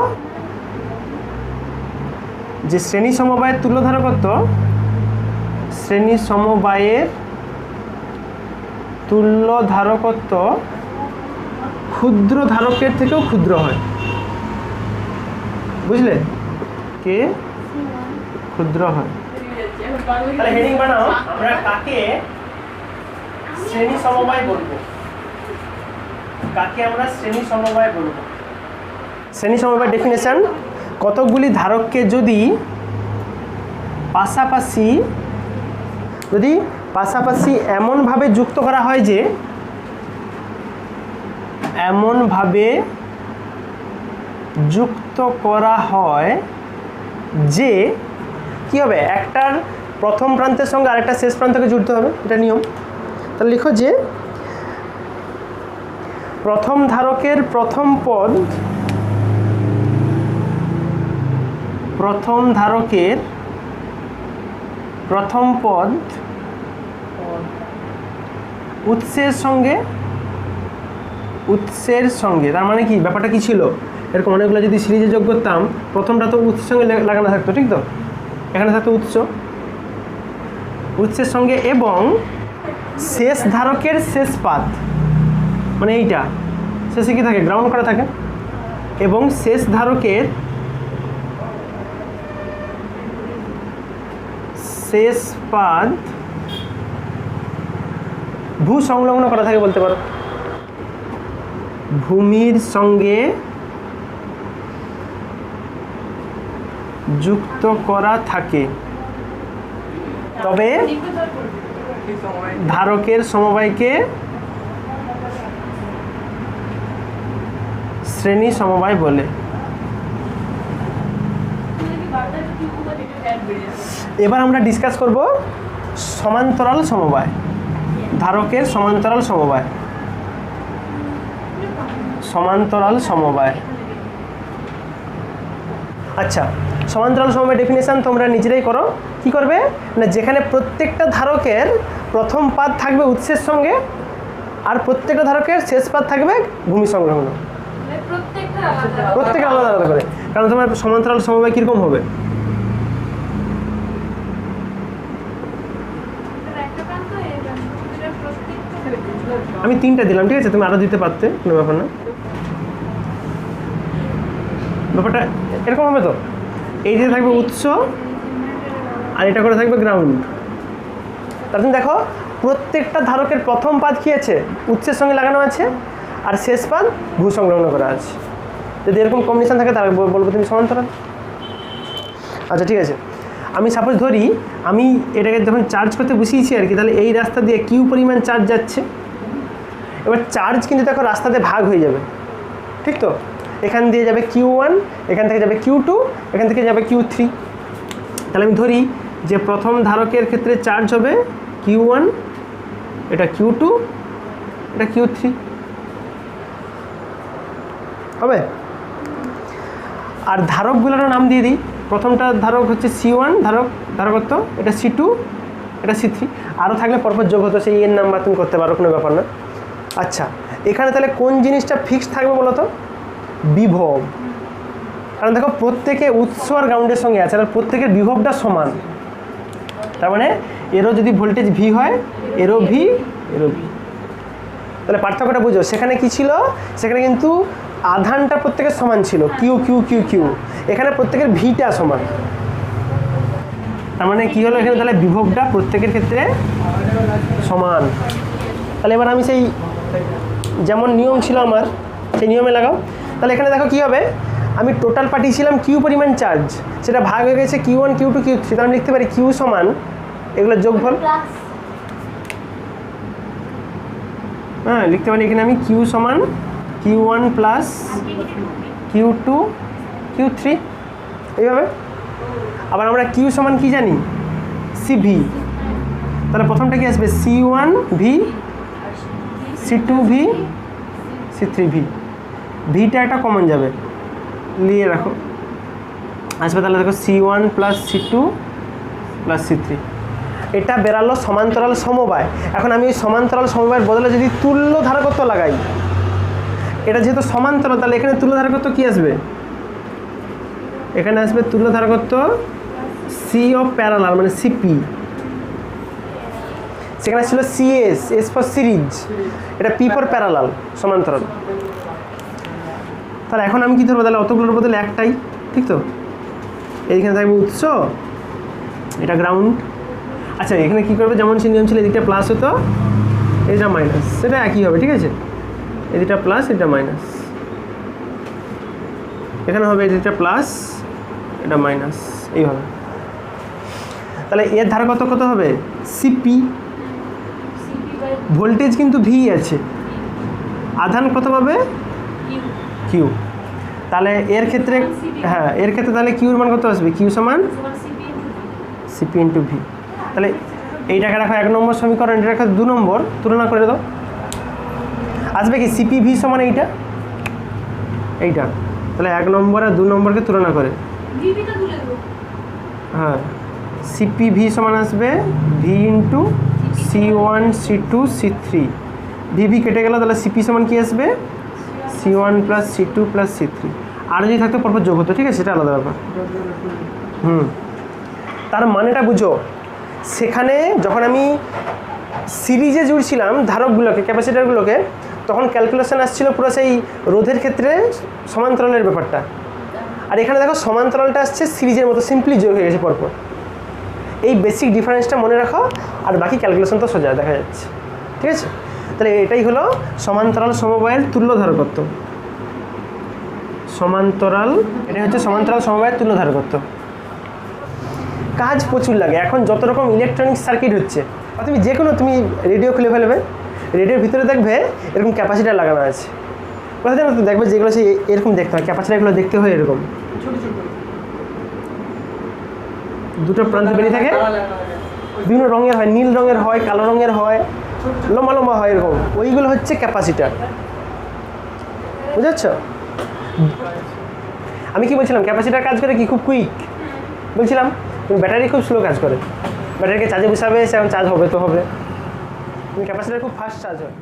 যে শ্রেণী সমবায়ের তুল্য ধারকত্ব, শ্রেণী সমবায়ের তুল্য ধারকত্ব ক্ষুদ্র ধারকের থেকেও ক্ষুদ্র হয়। বুঝলে, কে ক্ষুদ্র হয়। তাহলে হেডিং বানাও, আমরা কাকে শ্রেণী সমবায় বলবো, কাকে আমরা শ্রেণী সমবায় বলবো। শ্রেণী সমবায় ডেফিনেশন, কতকগুলি ধারককে যদি পাশাপাশি এমনভাবে যুক্ত করা হয় যে, এমনভাবে যুক্ত করা হয় যে কী হবে, একটার প্রথম প্রান্তের সঙ্গে আরেকটা শেষ প্রান্তকে জুড়তে হবে, এটা নিয়ম। তাহলে লিখো যে প্রথম ধারকের প্রথম পদ, প্রথম ধারকের প্রথম পদ উৎসের সঙ্গে, তার মানে কি ব্যাপারটা কি ছিল, এরকম অনেকগুলো যদি সিরিজে যোগ করতাম, প্রথমটা তো উৎসের সঙ্গে লাগানো থাকতো, ঠিক তো, এখানে থাকতো উৎসের সঙ্গে, এবং শেষ ধারকের শেষ পাত, মানে এইটা শেষে কি থাকে, গ্রাউন্ড করা থাকে। এবং শেষ ধারকের শেষ পাদ ভূ সংলগ্ন করা থাকে বলতে পারো, ভূমির সঙ্গে যুক্ত করা থাকে, তবে ধারকের সমবায়কে শ্রেণী সমবায় বলে। এবার আমরা ডিসকাস করব সমান্তরাল সমবায়, ধারকের সমান্তরাল সমবায়। সমান্তরাল সমবায়, আচ্ছা সমান্তরাল সমবায় ডেফিনেশন তোমরা নিজেরাই করো। কি করবে না, যেখানে প্রত্যেকটা ধারকের প্রথম পাদ থাকবে উৎসের সঙ্গে, আর প্রত্যেকটা ধারকের শেষ পাদ থাকবে ভূমি সংলগ্ন, প্রত্যেকটা আলাদা আলাদা করে। কারণ তোমার সমান্তরাল সমবায় কীরকম হবে, আমি 3টা দিলাম, ঠিক আছে, তুমি আরও দিতে পারতে, কোনো ব্যাপার না। ব্যাপারটা এরকম হবে তো, এই যে থাকবে উৎস আর এটা করে থাকবে গ্রাউন্ড। তার জন্য দেখো প্রত্যেকটা ধারকের প্রথম পাদ কী আছে, উৎসের সঙ্গে লাগানো আছে, আর শেষ পাদ ভূ সংলগ্ন করা আছে। যদি এরকম কম্বিনেশন থাকে তাহলে বলবো তুমি সমান্তরাল। আচ্ছা ঠিক আছে, আমি সাপোজ ধরি আমি এটাকে যখন চার্জ করতে বসিয়েছি আর কি, তাহলে এই রাস্তা দিয়ে কিউ পরিমাণ চার্জ যাচ্ছে। এবার চার্জ কিন্তু দেখো রাস্তাতে ভাগ হয়ে যাবে, ঠিক তো, এখান দিয়ে যাবে Q1, এখান থেকে যাবে Q2, এখান থেকে যাবে Q3। তাহলে আমি ধরি যে প্রথম ধারকের ক্ষেত্রে চার্জ হবে Q1, এটা Q2, এটা Q3 হবে। আর ধারকগুলোর নাম দিয়ে দিই, প্রথমটা ধারক হচ্ছে C1 ধারকত্ব, এটা C2, এটা C3, আরও থাকলে পরপর যোগ হতো, সেই এর নাম্বার তুমি করতে পারো, কোনো ব্যাপার না। আচ্ছা এখানে তাহলে কোন জিনিসটা ফিক্সড থাকবে বলো তো, বিভব। কারণ দেখো প্রত্যেকে উৎস আর গ্রাউন্ডের সঙ্গে আছে, আর প্রত্যেকের বিভবটা সমান। তার মানে এরও যদি ভোল্টেজ ভি হয়, এরও ভি, এরও ভি। তাহলে পার্থক্যটা বুঝো, সেখানে কি ছিল, সেখানে কিন্তু আধানটা প্রত্যেকের সমান ছিল, কিউ কিউ কিউ কিউ, এখানে প্রত্যেকের ভিটা সমান। তার মানে কী হলো, এখানে তাহলে বিভবটা প্রত্যেকের ক্ষেত্রে সমান। তাহলে এবার আমি সেই যেমন নিয়ম ছিল আমার, সেই নিয়মে লাগাও। তাহলে এখানে দেখো কী হবে, আমি টোটাল পাঠিয়েছিলাম কিউ পরিমাণ চার্জ, সেটা ভাগ হয়ে গেছে Q1 Q2 Q3। তাহলে আমি লিখতে পারি কিউ সমান এগুলোর যোগফল। হ্যাঁ লিখতে পারি এখানে আমি কিউ সমান Q1 প্লাস Q2 Q3 এইভাবে। আবার আমরা কিউ সমান কি জানি, CV। তাহলে প্রথমটা কি আসবে, C1 V, C2 V, C3 V। ভিটা একটা কমন যাবে, নিয়ে রাখো, আসবে তাহলে দেখো C1 plus C2 plus C3। এটা বেরালো সমান্তরাল সমবায়। এখন আমি ওই সমান্তরাল সমবায়ের বদলে যদি তুল্য ধারকত্ব লাগাই, এটা যেহেতু সমান্তরাল, তাহলে এখানে তুল্য ধারকত্ব কি আসবে, এখানে আসবে তুল্য ধারকত্ব C অফ প্যারালাল, মানে CP। সেখানে ছিল CS, S ফর সিরিজ, এটা P ফর প্যারালাল, সমান্তরাল। তাহলে এখন আমি কি ধরবো, তাহলে অতগুলোর বদলে একটাই, ঠিক তো। এইখানে থাকবে উৎস, এটা গ্রাউন্ড। আচ্ছা এখানে কী করবে, যেমন সে নিয়ম ছিল, এদিকটা প্লাস হতো, এটা মাইনাস, সেটা একই হবে, ঠিক আছে। এদিকটা প্লাস, এটা মাইনাস, এখানে হবে এদিকটা প্লাস, এটা মাইনাস, এইভাবে। তাহলে এর ধারকত্ব কত হবে, CP। ভোল্টেজ কিন্তু V আছে, আধান কত পাবে, কিউ। তাহলে এর ক্ষেত্রে, হ্যাঁ এর ক্ষেত্রে তাহলে কিউর মান কত আসবে, কিউ সমান CP ইন্টু V। তাহলে এইটাকে রাখো 1 নম্বর সমীকরণ, এটা রাখো 2 নম্বর, তুলনা করে দাও, আসবে কি CP V সমান এইটা, তাহলে 1 নম্বর আর 2 নম্বরকে তুলনা করে, হ্যাঁ CP V সমান আসবে V into C1 C2 C3। VV কেটে গেল, তাহলে CP সমান কি আসবে, C1 plus C2 plus C3। আর যদি থাকতো পরপর যোগ হতো, ঠিক আছে, সেটা আলাদা ব্যাপার। তার মানেটা বুঝো, সেখানে যখন আমি সিরিজে জুড়ছিলাম ধারকগুলোকে, ক্যাপাসিটারগুলোকে, তখন ক্যালকুলেশন আসছিল পুরো সেই রোধের ক্ষেত্রে সমান্তরালের ব্যাপারটা, আর এখানে দেখো সমান্তরালটা আসছে সিরিজের মতো সিম্পলি যোগ হয়ে গেছে পরপর। এই বেসিক ডিফারেন্সটা মনে রাখো, আর বাকি ক্যালকুলেশন তো সোজা দেখা যাচ্ছে। ঠিক আছে, তাহলে এটাই হলো সমান্তরাল সমবায়ের তুল্য ধারকত্ব। সমান্তরাল, এটা হচ্ছে সমান্তরাল সমবায়ের তুল্য ধারকত্ব। কাজ প্রচুর লাগে এখন, যত রকম ইলেকট্রনিক সার্কিট হচ্ছে, তুমি যে কোনো তুমি রেডিও খুলে ফেলবে, রেডিওর ভিতরে দেখবে এরকম ক্যাপাসিটার লাগানো আছে। কোথায় জানো তো, দেখবে যেগুলো সেই এরকম দেখতে হয়, ক্যাপাসিটারগুলো দেখতে হয় এরকম দুটো প্রান্ত বেরিয়ে থাকে, বিভিন্ন রঙের হয়, নীল রঙের হয়, কালো রঙের হয়, লম্বা লম্বা হয় এরকম, ওইগুলো হচ্ছে ক্যাপাসিটার। বুঝতে, আমি কি বলছিলাম ক্যাপাসিটার কাজ করে কি খুব কুইক বলছিলাম, কিন্তু ব্যাটারি খুব স্লো কাজ করে। ব্যাটারিকে চার্জে বসাবে, সেরকম চার্জ হবে তো হবে, কিন্তু ক্যাপাসিটার খুব ফাস্ট চার্জ হয়।